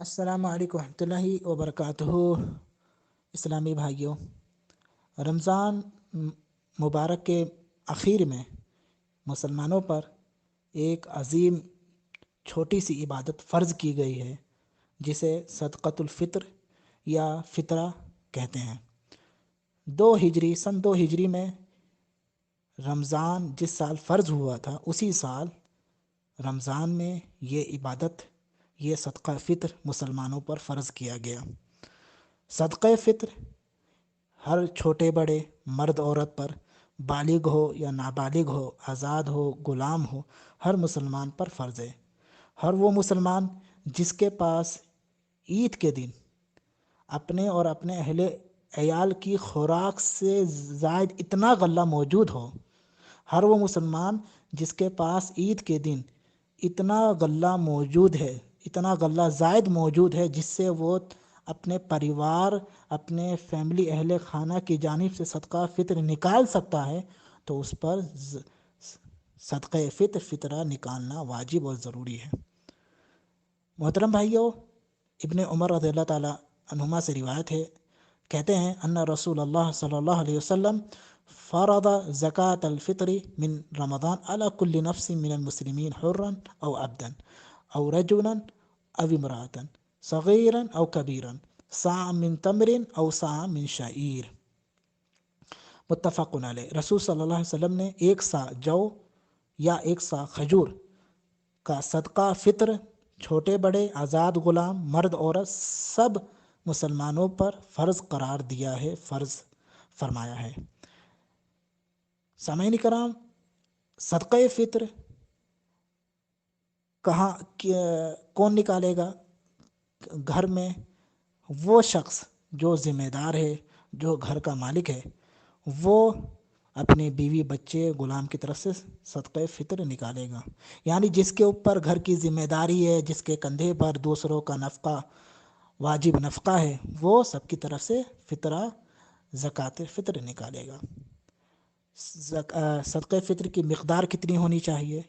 السلام علیکم ورحمۃ اللہ وبرکاتہ۔ اسلامی بھائیوں، رمضان مبارک کے اخیر میں مسلمانوں پر ایک عظیم چھوٹی سی عبادت فرض کی گئی ہے، جسے صدقۃ الفطر یا فطرہ کہتے ہیں۔ سن 2 ہجری میں رمضان جس سال فرض ہوا تھا، اسی سال رمضان میں یہ عبادت، یہ صدقہ فطر مسلمانوں پر فرض کیا گیا۔ صدقہ فطر ہر چھوٹے بڑے، مرد عورت پر، بالغ ہو یا نابالغ ہو، آزاد ہو غلام ہو، ہر مسلمان پر فرض ہے۔ ہر وہ مسلمان جس کے پاس عید کے دن اپنے اور اپنے اہل عیال کی خوراک سے زائد اتنا غلہ موجود ہو، ہر وہ مسلمان جس کے پاس عید کے دن اتنا غلہ موجود ہے، اتنا غلہ زائد موجود ہے، جس سے وہ اپنے پریوار، اپنے فیملی، اہل خانہ کی جانب سے صدقہ فطر نکال سکتا ہے، تو اس پر صدقہ فطرہ نکالنا واجب اور ضروری ہے۔ محترم بھائیوں، ابن عمر رضی اللہ تعالیٰ عنہما سے روایت ہے، کہتے ہیں ان رسول اللہ صلی اللہ علیہ وسلم فرض زکاة الفطر من رمضان على كل نفس من المسلمین حرا او عبدا او رجلا او امرأة صغیرا او کبیرا صاع من تمر او صاع من شعیر، متفق علیہ۔ رسول صلی اللہ علیہ وسلم نے 1 صاع جو یا 1 صاع کھجور کا صدقہ فطر چھوٹے بڑے، آزاد غلام، مرد عورت سب مسلمانوں پر فرض قرار دیا ہے، فرض فرمایا ہے۔ سامعین کرام، صدقہ فطر کہاں کون نکالے گا؟ گھر میں وہ شخص جو ذمہ دار ہے، جو گھر کا مالک ہے، وہ اپنے بیوی بچے غلام کی طرف سے صدقہ فطر نکالے گا۔ یعنی جس کے اوپر گھر کی ذمہ داری ہے، جس کے کندھے پر دوسروں کا نفقہ، واجب نفقہ ہے، وہ سب کی طرف سے فطرہ، زکوٰۃ فطر نکالے گا۔ صدقہ فطر کی مقدار کتنی ہونی چاہیے؟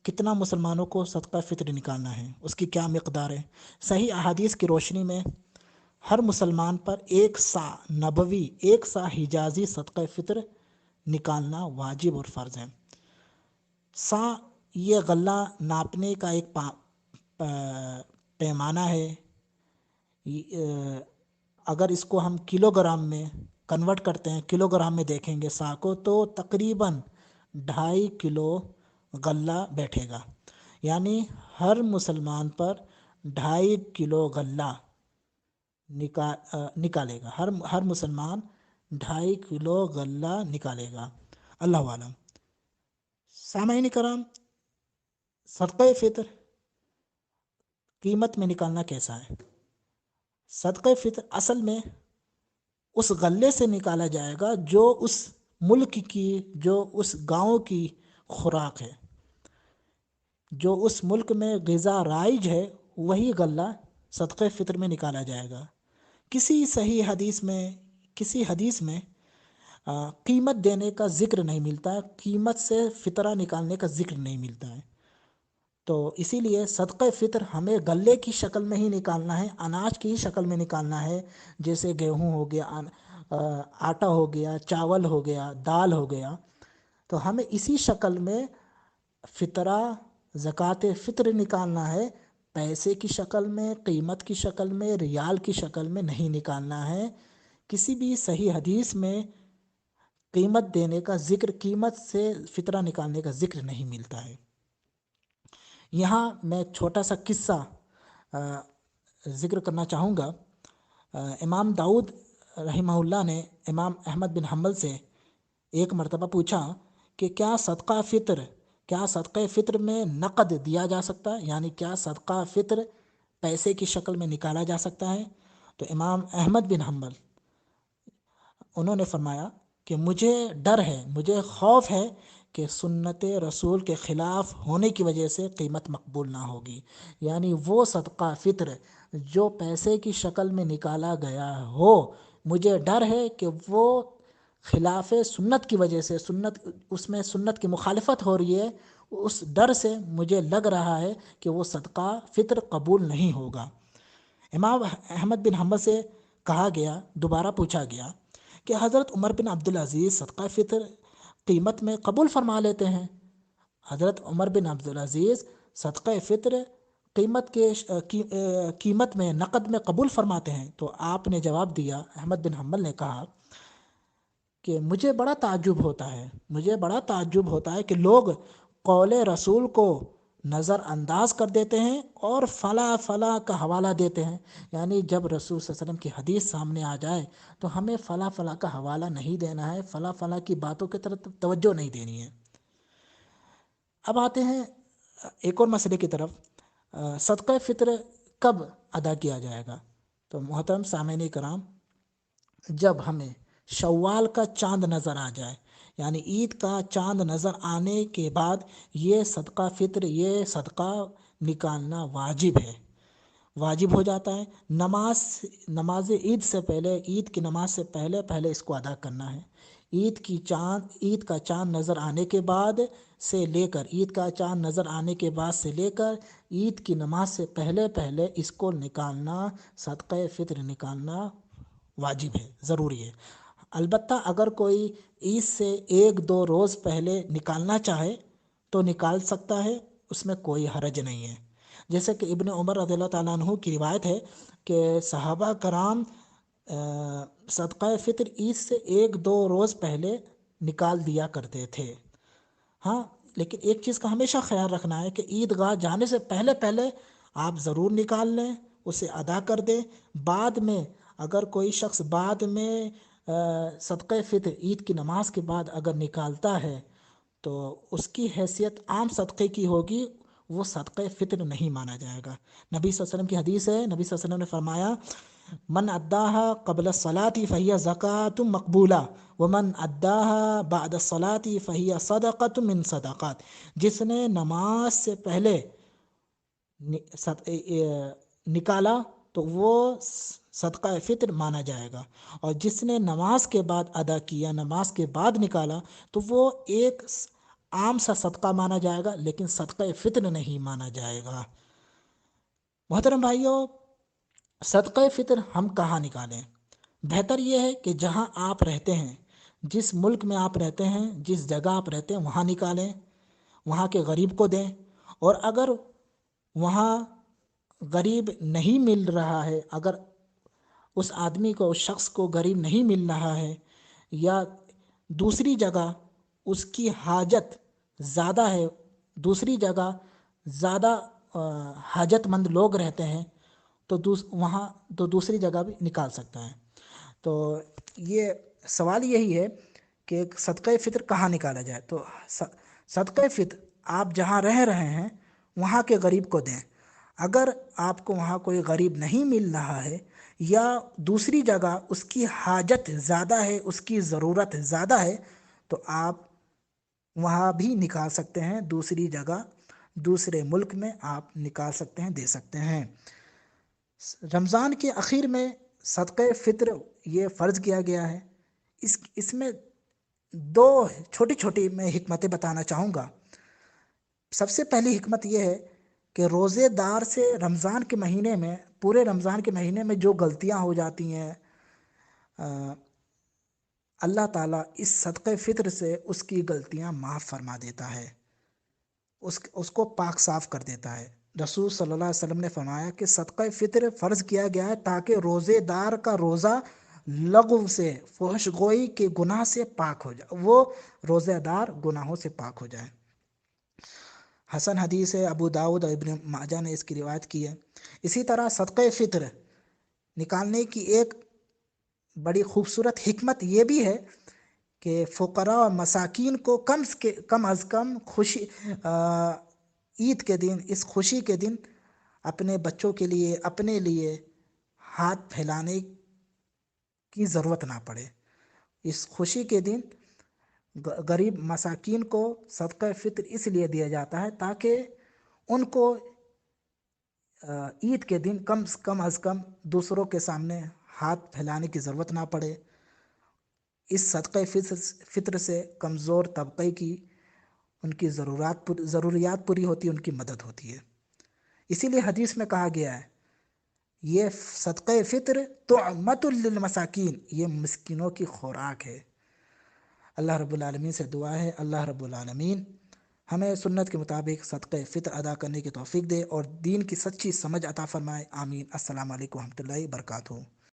کتنا مسلمانوں کو صدقہ فطر نکالنا ہے؟ اس کی کیا مقدار ہے؟ صحیح احادیث کی روشنی میں ہر مسلمان پر 1 صاع نبوی، 1 صاع حجازی صدقہ فطر نکالنا واجب اور فرض ہے۔ صاع یہ غلہ ناپنے کا ایک پیمانہ ہے۔ اگر اس کو ہم کلو گرام میں کنورٹ کرتے ہیں، کلو گرام میں دیکھیں گے صاع کو، تو تقریباً 2.5 کلو غلہ بیٹھے گا۔ یعنی ہر مسلمان پر 2.5 کلو غلہ نکالے گا، ہر مسلمان 2.5 کلو غلہ نکالے گا، اللہ عالم۔ سامعین کرام، صدقہ فطر قیمت میں نکالنا کیسا ہے؟ صدقہ فطر اصل میں اس غلے سے نکالا جائے گا جو اس ملک کی، جو اس گاؤں کی خوراک ہے، جو اس ملک میں غذا رائج ہے، وہی غلہ صدقہ فطر میں نکالا جائے گا۔ کسی صحیح حدیث میں قیمت دینے کا ذکر نہیں ملتا ہے، قیمت سے فطرہ نکالنے کا ذکر نہیں ملتا ہے۔ تو اسی لیے صدقہ فطر ہمیں غلے کی شکل میں ہی نکالنا ہے، اناج کی شکل میں نکالنا ہے، جیسے گیہوں ہو گیا، آٹا ہو گیا، چاول ہو گیا، دال ہو گیا، تو ہمیں اسی شکل میں فطرہ، زکوٰۃ فطر نکالنا ہے، پیسے کی شکل میں، قیمت کی شکل میں، ریال کی شکل میں نہیں نکالنا ہے۔ کسی بھی صحیح حدیث میں قیمت دینے کا ذکر، قیمت سے فطرہ نکالنے کا ذکر نہیں ملتا ہے۔ یہاں میں چھوٹا سا قصہ ذکر کرنا چاہوں گا۔ امام داؤد رحمہ اللہ نے امام احمد بن حنبل سے ایک مرتبہ پوچھا کہ کیا صدقہ فطر میں نقد دیا جا سکتا ہے؟ یعنی کیا صدقہ فطر پیسے کی شکل میں نکالا جا سکتا ہے؟ تو امام احمد بن حنبل انہوں نے فرمایا کہ مجھے ڈر ہے، مجھے خوف ہے کہ سنت رسول کے خلاف ہونے کی وجہ سے قیمت مقبول نہ ہوگی۔ یعنی وہ صدقہ فطر جو پیسے کی شکل میں نکالا گیا ہو، مجھے ڈر ہے کہ وہ خلاف سنت کی وجہ سے، اس میں سنت کی مخالفت ہو رہی ہے، اس ڈر سے مجھے لگ رہا ہے کہ وہ صدقہ فطر قبول نہیں ہوگا۔ امام احمد بن حنبل سے کہا گیا، دوبارہ پوچھا گیا کہ حضرت عمر بن عبدالعزیز صدقہ فطر قیمت میں قبول فرما لیتے ہیں؟ حضرت عمر بن عبدالعزیز صدقہ فطر قیمت میں نقد میں قبول فرماتے ہیں؟ تو آپ نے جواب دیا، احمد بن حنبل نے کہا کہ مجھے بڑا تعجب ہوتا ہے کہ لوگ قول رسول کو نظر انداز کر دیتے ہیں اور فلاں فلاں کا حوالہ دیتے ہیں۔ یعنی جب رسول صلی اللہ علیہ وسلم کی حدیث سامنے آ جائے تو ہمیں فلاں فلاں کا حوالہ نہیں دینا ہے، فلاں فلاں کی باتوں کی طرف توجہ نہیں دینی ہے۔ اب آتے ہیں ایک اور مسئلے کی طرف، صدقہ فطر کب ادا کیا جائے گا؟ تو محترم سامعین کرام، جب ہمیں شوال کا چاند نظر آ جائے، یعنی عید کا چاند نظر آنے کے بعد یہ صدقہ فطر، یہ صدقہ نکالنا واجب ہو جاتا ہے۔ نماز عید سے پہلے، عید کی نماز سے پہلے اس کو ادا کرنا ہے۔ عید کا چاند نظر آنے کے بعد سے لے کر عید کی نماز سے پہلے اس کو نکالنا، صدقہ فطر نکالنا واجب ہے، ضروری ہے۔ البتہ اگر کوئی عید سے 1-2 روز پہلے نکالنا چاہے تو نکال سکتا ہے، اس میں کوئی حرج نہیں ہے۔ جیسے کہ ابن عمر رضی اللہ تعالیٰ عنہ کی روایت ہے کہ صحابہ کرام صدقہ فطر عید سے 1-2 روز پہلے نکال دیا کرتے تھے۔ ہاں، لیکن ایک چیز کا ہمیشہ خیال رکھنا ہے کہ عید گاہ جانے سے پہلے آپ ضرور نکال لیں، اسے ادا کر دیں۔ بعد میں اگر کوئی شخص بعد میں صدقہ فطر عید کی نماز کے بعد اگر نکالتا ہے تو اس کی حیثیت عام صدقے کی ہوگی، وہ صدقہ فطر نہیں مانا جائے گا۔ نبی صلی اللہ علیہ وسلم کی حدیث ہے، نبی صلی اللہ علیہ وسلم نے فرمایا، من اداہا قبل الصلاۃ فہی زکوۃ مقبولہ ومن اداہا بعد الصلاۃ فہی صدقۃ من صدقات۔ جس نے نماز سے پہلے نکالا تو وہ صدقہ فطر مانا جائے گا، اور جس نے نماز کے بعد ادا کیا، نماز کے بعد نکالا، تو وہ ایک عام سا صدقہ مانا جائے گا، لیکن صدقہ فطر نہیں مانا جائے گا۔ محترم بھائیوں، صدقہ فطر ہم کہاں نکالیں؟ بہتر یہ ہے کہ جہاں آپ رہتے ہیں، جس ملک میں آپ رہتے ہیں، جس جگہ آپ رہتے ہیں، وہاں نکالیں، وہاں کے غریب کو دیں۔ اور اگر وہاں غریب نہیں مل رہا ہے، اگر اس آدمی کو، اس شخص کو غریب نہیں مل رہا ہے، یا دوسری جگہ اس کی حاجت زیادہ ہے، دوسری جگہ زیادہ حاجت مند لوگ رہتے ہیں، تو وہاں تو دوسری جگہ بھی نکال سکتا ہے۔ تو یہ سوال یہی ہے کہ صدقہ فطر کہاں نکالا جائے؟ تو صدقہ فطر آپ جہاں رہ رہے ہیں وہاں کے غریب کو دیں۔ اگر آپ کو وہاں کوئی غریب نہیں مل رہا ہے، یا دوسری جگہ اس کی حاجت زیادہ ہے، اس کی ضرورت زیادہ ہے، تو آپ وہاں بھی نکال سکتے ہیں، دوسری جگہ، دوسرے ملک میں آپ نکال سکتے ہیں، دے سکتے ہیں۔ رمضان کے اخیر میں صدقہ فطر یہ فرض کیا گیا ہے۔ اس میں 2 چھوٹی چھوٹی میں حکمتیں بتانا چاہوں گا۔ سب سے پہلی حکمت یہ ہے کہ روزے دار سے رمضان کے مہینے میں، پورے رمضان کے مہینے میں جو غلطیاں ہو جاتی ہیں، اللہ تعالیٰ اس صدقہ فطر سے اس کی غلطیاں معاف فرما دیتا ہے، اس کو پاک صاف کر دیتا ہے۔ رسول صلی اللہ علیہ وسلم نے فرمایا کہ صدقہ فطر فرض کیا گیا ہے تاکہ روزے دار کا روزہ لغو سے، فحش گوئی کے گناہ سے پاک ہو جائے، وہ روزے دار گناہوں سے پاک ہو جائے۔ حسن حدیث ہے، ابو داؤد اور ابن ماجہ نے اس کی روایت کی ہے۔ اسی طرح صدقہ فطر نکالنے کی ایک بڑی خوبصورت حکمت یہ بھی ہے کہ فقراء و مساکین کو کم از کم خوشی عید کے دن، اس خوشی کے دن اپنے بچوں کے لیے، اپنے لیے ہاتھ پھیلانے کی ضرورت نہ پڑے۔ اس خوشی کے دن غریب مساکین کو صدقہ فطر اس لیے دیا جاتا ہے تاکہ ان کو عید کے دن کم از کم دوسروں کے سامنے ہاتھ پھیلانے کی ضرورت نہ پڑے۔ اس صدقہ فطر سے کمزور طبقے کی ان کی ضروریات پوری ہوتی ہے، ان کی مدد ہوتی ہے۔ اسی لیے حدیث میں کہا گیا ہے یہ صدقہ فطر طعمۃ للمساکین، یہ مسکینوں کی خوراک ہے۔ اللہ رب العالمین سے دعا ہے اللہ رب العالمین ہمیں سنت کے مطابق صدقہ فطر ادا کرنے کی توفیق دے اور دین کی سچی سمجھ عطا فرمائے، آمین۔ السلام علیکم ورحمۃ اللہ وبرکاتہ۔